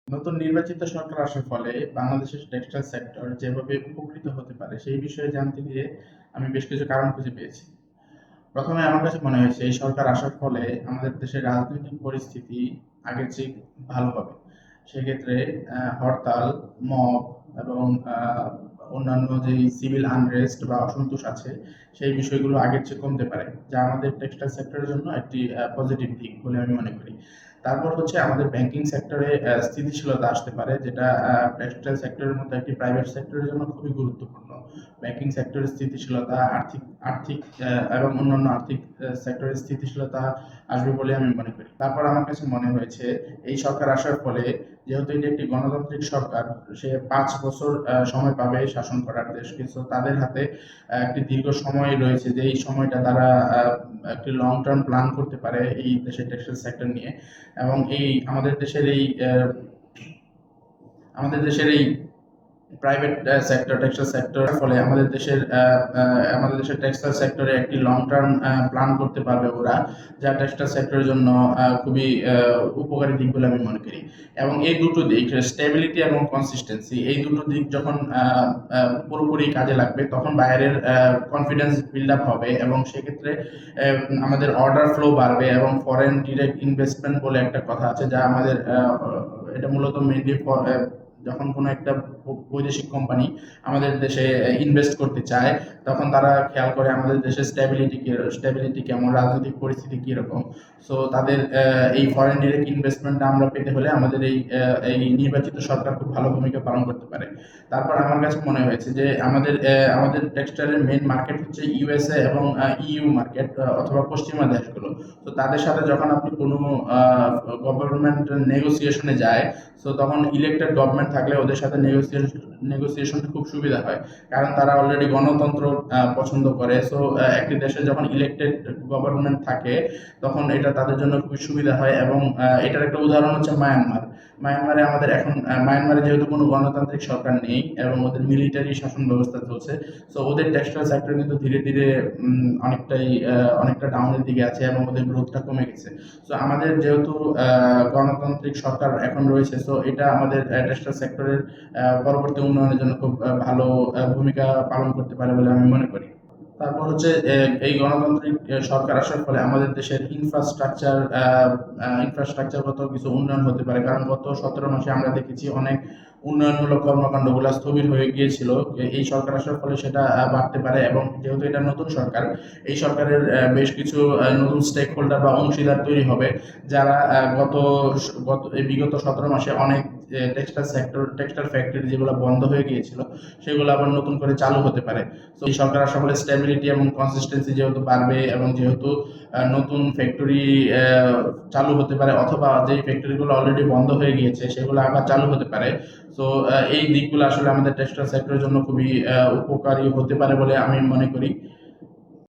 নতুন নির্বাচিত সরকার আসার ফলে বাংলাদেশের টেক্সটাইল সেক্টর যেভাবে উপকৃত হতে পারে সেই বিষয়ে জানতে গিয়ে আমি বেশ কিছু কারণ খুঁজে পেয়েছি। প্রথমে আমার কাছে মনে হয়েছে এই সরকার আসার ফলে আমাদের দেশের রাজনৈতিক পরিস্থিতি আগের চেয়ে ভালো হবে। সেক্ষেত্রে হরতাল, মব এবং অন্যান্য যেই সিভিল আনরেস্ট বা অসন্তোষ আছে সেই বিষয়গুলো আগের চেয়ে কমতে পারে, যা আমাদের টেক্সটাইল সেক্টরের জন্য একটি পজিটিভ দিক বলে আমি মনে করি। তারপর হচ্ছে আমাদের ব্যাংকিং সেক্টরে স্থিতিশীলতা আসতে পারে, যেটা টেক্সটাইল সেক্টরের মতো একটি প্রাইভেট সেক্টরের জন্য খুবই গুরুত্বপূর্ণ। ব্যাংকিং সেক্টরের স্থিতিশীলতা, আর্থিক আর্থিক এবং অন্যান্য আর্থিক সেক্টরের স্থিতিশীলতা আসবে বলে আমি মনে করি। তারপর আমার কাছে মনে হয়েছে এই সরকার আসার ফলে, যেহেতু এটি একটি গণতান্ত্রিক সরকার, সে ৫ বছর সময় পাবে শাসন করার দেশকে। সো তাদের হাতে একটি দীর্ঘ সময় রয়েছে, যে এই সময়টা তারা একটি লং টার্ম প্ল্যান করতে পারে এই দেশের টেক্সটাইল সেক্টর নিয়ে। এবং এই আমাদের দেশের এই প্রাইভেট সেক্টর, টেক্সটাইল সেক্টর ফলে আমাদের দেশের টেক্সটাইল সেক্টরে একটি লং টার্ম প্ল্যান করতে পারবে ওরা, যা টেক্সটাইল সেক্টরের জন্য খুবই উপকারী দিক বলে আমি মনে করি। এবং এই দুটো দিক, স্টেবিলিটি এবং কনসিস্টেন্সি, এই দুটো দিক যখন পুরোপুরি কাজে লাগবে তখন বাইরের কনফিডেন্স বিল্ড আপ হবে, এবং সেক্ষেত্রে আমাদের অর্ডার ফ্লো বাড়বে এবং ফরেন ডিরেক্ট ইনভেস্টমেন্ট বলে একটা কথা আছে, যা আমাদের এটা মূলত মেনলি যখন কোনো একটা বৈদেশিক কোম্পানি আমাদের দেশে ইনভেস্ট করতে চায়, তখন তারা খেয়াল করে আমাদের দেশের স্টেবিলিটি কেমন, রাজনৈতিক পরিস্থিতি কীরকম। সো তাদের এই ফরেন ডিরেক্ট ইনভেস্টমেন্টটা আমরা পেতে হলে আমাদের এই নির্বাচিত সরকার খুব ভালো ভূমিকা পালন করতে পারে। তারপর আমার কাছে মনে হয়েছে যে আমাদের টেক্সটাইলের মেন মার্কেট হচ্ছে ইউএসএ এবং ইইউ মার্কেট, অথবা পশ্চিমা দেশগুলো। তো তাদের সাথে যখন আপনি কোনো গভর্নমেন্ট নেগোসিয়েশনে যায়, সো তখন ইলেক্টেড গভর্নমেন্ট থাকলে ওদের সাথে নেগোসিয়েশনটা খুব সুবিধা হয়, কারণ তারা অলরেডি গণতন্ত্র পছন্দ করে। সো একটি দেশে যখন ইলেক্টেড গভর্নমেন্ট থাকে তখন এটা তাদের জন্য খুবই সুবিধা হয়। এবং এটার একটা উদাহরণ হচ্ছে মায়ানমারে যেহেতু কোনো গণতান্ত্রিক সরকার নেই এবং ওদের মিলিটারি শাসন ব্যবস্থা চলছে, সো ওদের টেক্সটাইল সেক্টর কিন্তু ধীরে ধীরে অনেকটা ডাউনের দিকে আছে এবং ওদের গ্রোথটা কমে গেছে। সো আমাদের যেহেতু গণতান্ত্রিক সরকার এখন রয়েছে, সো এটা আমাদের টেক্সটাইল সেক্টরের পরবর্তী উন্নয়নের জন্য খুব ভালো ভূমিকা পালন করতে পারে বলে আমি মনে করি। তারপর হচ্ছে এই গণতান্ত্রিক সরকার আসার ফলে আমাদের দেশের ইনফ্রাস্ট্রাকচারগত কিছু উন্নয়ন হতে পারে, কারণ গত 17 মাসে আমরা দেখেছি অনেক উন্নয়নমূলক কর্মকাণ্ডগুলো স্থবির হয়ে গিয়েছিল। এই সরকার আসার ফলে সেটা বাড়তে পারে। এবং যেহেতু এটা নতুন সরকার, এই সরকারের বেশ কিছু নতুন স্টেক হোল্ডার বা অংশীদার তৈরি হবে, যারা বিগত 17 মাসে অনেক টেক্সটাইল ফ্যাক্টরি যেগুলো বন্ধ হয়ে গিয়েছিল সেগুলো আবার নতুন করে চালু হতে পারে। তো এই সরকার আসার ফলে স্টেবিলিটি এবং কনসিস্টেন্সি যেহেতু বাড়বে, এবং যেহেতু নতুন ফ্যাক্টরি চালু হতে পারে, অথবা যেই ফ্যাক্টরিগুলো অলরেডি বন্ধ হয়ে গিয়েছে সেগুলো আবার চালু হতে পারে। তো এই দিকগুলো আসলে আমাদের টেক্সটাইল সেক্টরের জন্য খুবই উপকারী হতে পারে বলে আমি মনে করি।